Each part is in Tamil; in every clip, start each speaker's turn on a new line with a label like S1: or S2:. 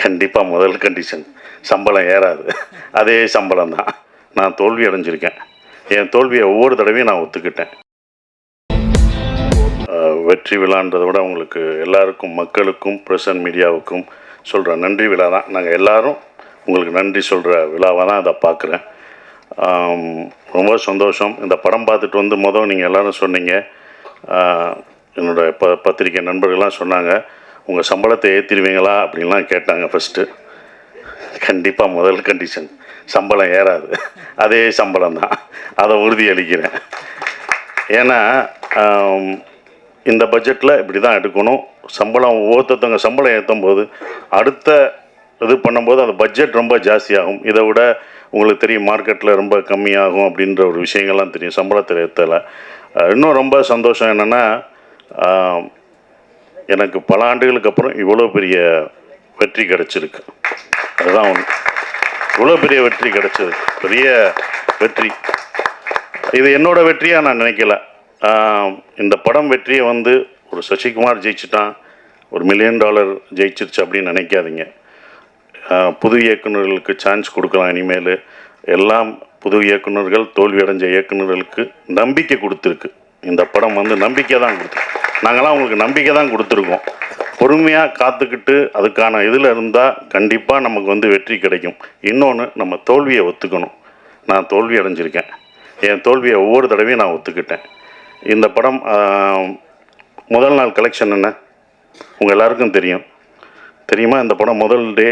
S1: கண்டிப்பாக முதல் கண்டிஷன் சம்பளம் ஏறாது. அதே சம்பளம் தான். நான் தோல்வி அடைஞ்சிருக்கேன். என் தோல்வியை ஒவ்வொரு தடவையும் நான் ஒத்துக்கிட்டேன். வெற்றி விழான்றதை விட உங்களுக்கு எல்லாருக்கும், மக்களுக்கும், ப்ரெஸ் அண்ட் மீடியாவுக்கும் சொல்கிற நன்றி விழா தான். நாங்கள் எல்லோரும் உங்களுக்கு நன்றி சொல்கிற விழாவாக தான் அதை பார்க்குறேன். ரொம்ப சந்தோஷம். இந்த படம் பார்த்துட்டு வந்து நீங்கள் எல்லோரும் சொன்னீங்க, என்னோடய பத்திரிக்கை நண்பர்கள்லாம் சொன்னாங்க, உங்கள் சம்பளத்தை ஏற்றிடுவீங்களா அப்படின்லாம் கேட்டாங்க. ஃபஸ்ட்டு கண்டிப்பாக முதல் கண்டிஷன் சம்பளம் ஏறாது. அதே சம்பளம் தான். அதை உறுதியளிக்கிறேன். ஏன்னா இந்த பட்ஜெட்டில் இப்படி தான் எடுக்கணும். சம்பளம் ஒவ்வொருத்தவங்க சம்பளம் ஏற்றும் போது அடுத்த இது பண்ணும்போது அந்த பட்ஜெட் ரொம்ப ஜாஸ்தியாகும். இதை விட உங்களுக்கு தெரியும், மார்க்கெட்டில் ரொம்ப கம்மியாகும் அப்படின்ற ஒரு விஷயங்கள்லாம் தெரியும் சம்பளத்தில் ஏற்றலை. இன்னும் ரொம்ப சந்தோஷம் என்னென்னா, எனக்கு பல ஆண்டுகளுக்கு அப்புறம் இவ்வளோ பெரிய வெற்றி கிடச்சிருக்கு. அதுதான் ஒன்று. இவ்வளோ பெரிய வெற்றி கிடச்சிருக்கு, பெரிய வெற்றி. இது என்னோடய வெற்றியாக நான் நினைக்கல. இந்த படம் வெற்றியை வந்து ஒரு சசிகுமார் ஜெயிச்சுட்டான், ஒரு $1 மில்லியன் ஜெயிச்சிருச்சு அப்படின்னு நினைக்காதீங்க. புது இயக்குநர்களுக்கு சான்ஸ் கொடுக்கலாம். இனிமேல் எல்லாம் புது இயக்குநர்கள், தோல்வி அடைஞ்ச இயக்குநர்களுக்கு நம்பிக்கை கொடுத்துருக்கு. இந்த படம் வந்து நம்பிக்கை தான் கொடுத்துருக்கு. நாங்களாம் உங்களுக்கு நம்பிக்கை தான் கொடுத்துருக்கோம். பொறுமையாக காத்துக்கிட்டு அதுக்கான இதில் இருந்தால் கண்டிப்பாக நமக்கு வந்து வெற்றி கிடைக்கும். இன்னொன்று, நம்ம தோல்வியை ஒத்துக்கணும். நான் தோல்வி அடைஞ்சிருக்கேன். என் தோல்வியை ஒவ்வொரு தடவையும் நான் ஒத்துக்கிட்டேன். இந்த படம் முதல் நாள் கலெக்ஷன் என்ன உங்கள் எல்லாருக்கும் தெரியுமா? இந்த படம் முதல் டே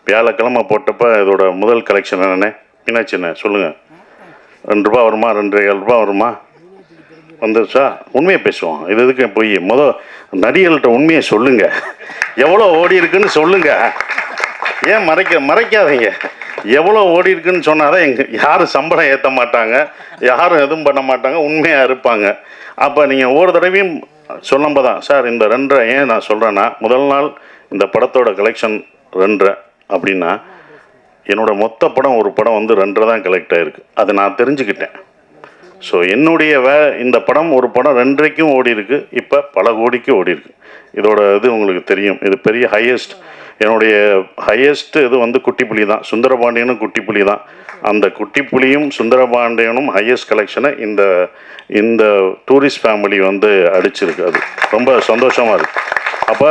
S1: வியாழக்கிழமை போட்டப்போ இதோட முதல் கலெக்ஷன் என்னென்ன மீனாட்சி என்ன சொல்லுங்கள்? ₹2 வருமா? ₹2.25 வருமா? வந்துருச்சா? உண்மையை பேசுவோம். இது எதுக்கு போய் நடிகர்கள்ட்ட உண்மையை சொல்லுங்கள். எவ்வளோ ஓடி இருக்குன்னு சொல்லுங்கள். ஏன் மறைக்காதீங்க. எவ்வளோ ஓடி இருக்குன்னு சொன்னால் தான் யாரும் சம்பளம் ஏற்ற மாட்டாங்க, யாரும் எதுவும் பண்ண மாட்டாங்க, உண்மையாக இருப்பாங்க. அப்போ நீங்கள் ஒவ்வொரு தடவையும் சொல்லும்போது தான், சார் இந்த 2.5 ஏன் நான் சொல்கிறேன்னா, முதல் நாள் இந்த படத்தோட கலெக்ஷன் 2.5 அப்படின்னா, என்னோடய மொத்த படம் ஒரு படம் வந்து 2.5 தான் கலெக்ட் ஆகிருக்கு. அதை நான் தெரிஞ்சுக்கிட்டேன். ஸோ என்னுடைய இந்த படம் ஒரு படம் 2.5க்கும் ஓடி இருக்குது, இப்போ பல கோடிக்கும் ஓடி இருக்குது. இதோட இது உங்களுக்கு தெரியும். இது பெரிய ஹையஸ்ட். என்னுடைய ஹையஸ்ட் இது வந்து குட்டிப்புலி தான். சுந்தரபாண்டியனும் குட்டிப்புலி தான். அந்த குட்டிப்புலியும் சுந்தரபாண்டியனும் ஹையஸ்ட் கலெக்ஷனை இந்த டூரிஸ்ட் ஃபேமிலி வந்து அடிச்சிருக்கு. அது ரொம்ப சந்தோஷமாக இருக்குது. அப்போ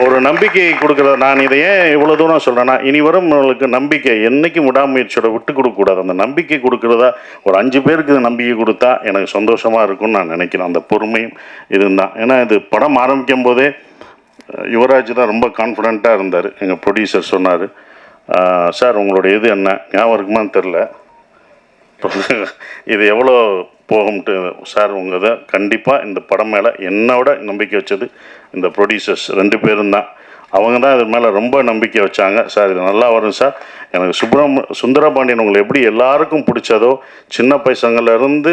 S1: ஒரு நம்பிக்கை கொடுக்குற, நான் இதை ஏன் இவ்வளோ தூரம் சொல்கிறேன்னா, இனி வரும் உங்களுக்கு நம்பிக்கை என்றைக்கும் விடாமுயற்சியோட விட்டு கொடுக்கக்கூடாது. அந்த நம்பிக்கை கொடுக்குறதா ஒரு 5 பேருக்கு நம்பிக்கை கொடுத்தா எனக்கு சந்தோஷமாக இருக்கும்னு நான் நினைக்கிறேன். அந்த பொறுமையும் இதுதான். ஏன்னா இது படம் ஆரம்பிக்கும் போதே யுவராஜ் தான் ரொம்ப கான்ஃபிடெண்ட்டாக இருந்தார். எங்கள் ப்ரொடியூசர் சொன்னார், சார் உங்களுடைய இது என்ன ஞாபகம் இருக்குமான்னு தெரில, இது எவ்வளோ போகும்ட்டு. சார் உங்கள் இதை கண்டிப்பாக இந்த படம் மேலே என்னோட நம்பிக்கை வச்சது இந்த ப்ரொடியூசர்ஸ் 2 பேரும் தான். அவங்க தான் இது மேலே ரொம்ப நம்பிக்கை வச்சாங்க. சார் இது நல்லா வரும் சார். எனக்கு சுந்தரபாண்டியன் உங்களை எப்படி எல்லாருக்கும் பிடிச்சதோ, சின்ன பசங்கள்லேருந்து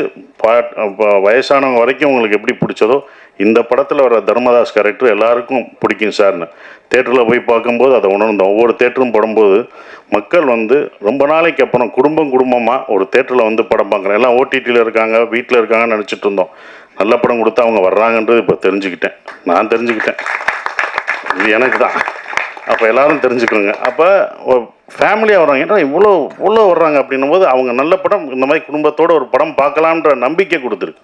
S1: வயசானவங்க வரைக்கும் உங்களுக்கு எப்படி பிடிச்சதோ, இந்த படத்தில் வர தர்மதாஸ் கேரக்டர் எல்லாருக்கும் பிடிக்கும் சார்னு தேட்டரில் போய் பார்க்கும்போது அதை உணர்ந்தோம். ஒவ்வொரு தேட்டரும் படும்போது மக்கள் வந்து ரொம்ப நாளைக்கு அப்புறம் குடும்பமாக ஒரு தேட்டரில் வந்து படம் பார்க்குறேன். எல்லாம் ஓடிடியில் இருக்காங்க, வீட்டில் இருக்காங்கன்னு நினச்சிட்டு இருந்தோம். நல்ல படம் கொடுத்தா அவங்க வர்றாங்கன்றது இப்போ தெரிஞ்சுக்கிட்டேன். நான் தெரிஞ்சுக்கிட்டேன், இது எனக்கு தான். அப்போ எல்லோரும் தெரிஞ்சுக்கணுங்க. அப்போ ஃபேமிலியாக வர்றாங்க. ஏன்னா இவ்வளோ வர்றாங்க அப்படின்னும் போது அவங்க நல்ல படம், இந்த மாதிரி குடும்பத்தோடு ஒரு படம் பார்க்கலான்ற நம்பிக்கை கொடுத்துருக்கு.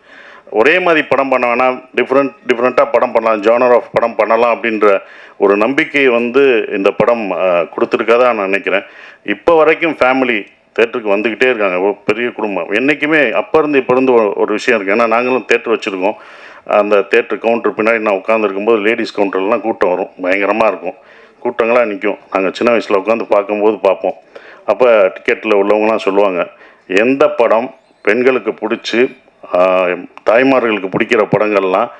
S1: ஒரே மாதிரி படம் பண்ண வேணாம், டிஃப்ரெண்ட்டாக படம் பண்ணலாம், ஜானர் ஆஃப் படம் பண்ணலாம் அப்படின்ற ஒரு நம்பிக்கையை வந்து இந்த படம் கொடுத்துருக்காதான் நான் நினைக்கிறேன். இப்போ வரைக்கும் ஃபேமிலி தேட்டருக்கு வந்துக்கிட்டே இருக்காங்க. பெரிய குடும்பம் என்றைக்குமே அப்போ இருந்து இப்போ இருந்து ஒரு விஷயம் இருக்குது. ஏன்னா நாங்களும் தேட்டர் வச்சுருக்கோம். அந்த தேட்டர் கவுண்டர் பின்னாடி நான் உட்காந்துருக்கும்போது லேடிஸ் கவுண்டர்லாம் கூட்டம் வரும், பயங்கரமாக இருக்கும். கூட்டங்களாக நிற்கும். நாங்கள் சின்ன வயசில் உட்காந்து பார்க்கும்போது பார்ப்போம். அப்போ டிக்கெட்டில் உள்ளவங்களாம் சொல்லுவாங்க, எந்த படம் பெண்களுக்கு பிடிச்சி தாய்மார்களுக்கு பிடிக்கிற படங்கள்லாம்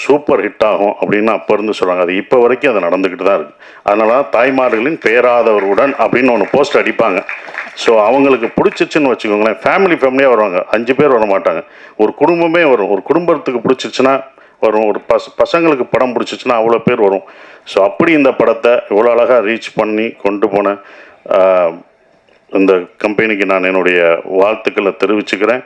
S1: சூப்பர் ஹிட் ஆகும் அப்படின்னு அப்போ இருந்து சொல்கிறாங்க. அது இப்போ வரைக்கும் அது நடந்துக்கிட்டு தான் இருக்குது. அதனால தான் தாய்மார்களின் பேராதவருடன் அப்படின்னு ஒன்று போஸ்ட் அடிப்பாங்க. ஸோ அவங்களுக்கு பிடிச்சிச்சுன்னு வச்சுக்கோங்களேன், ஃபேமிலியாக வருவாங்க. 5 பேர் வர மாட்டாங்க, ஒரு குடும்பமே வரும். ஒரு குடும்பத்துக்கு பிடிச்சிச்சுன்னா வரும், ஒரு பசங்களுக்கு படம் பிடிச்சிச்சுன்னா அவ்வளோ பேர் வரும். ஸோ அப்படி இந்த படத்தை இவ்வளோ அழகாக ரீச் பண்ணி கொண்டு போன இந்த கம்பெனிக்கு நான் என்னுடைய வாழ்த்துக்களை தெரிவிச்சுக்கிறேன்.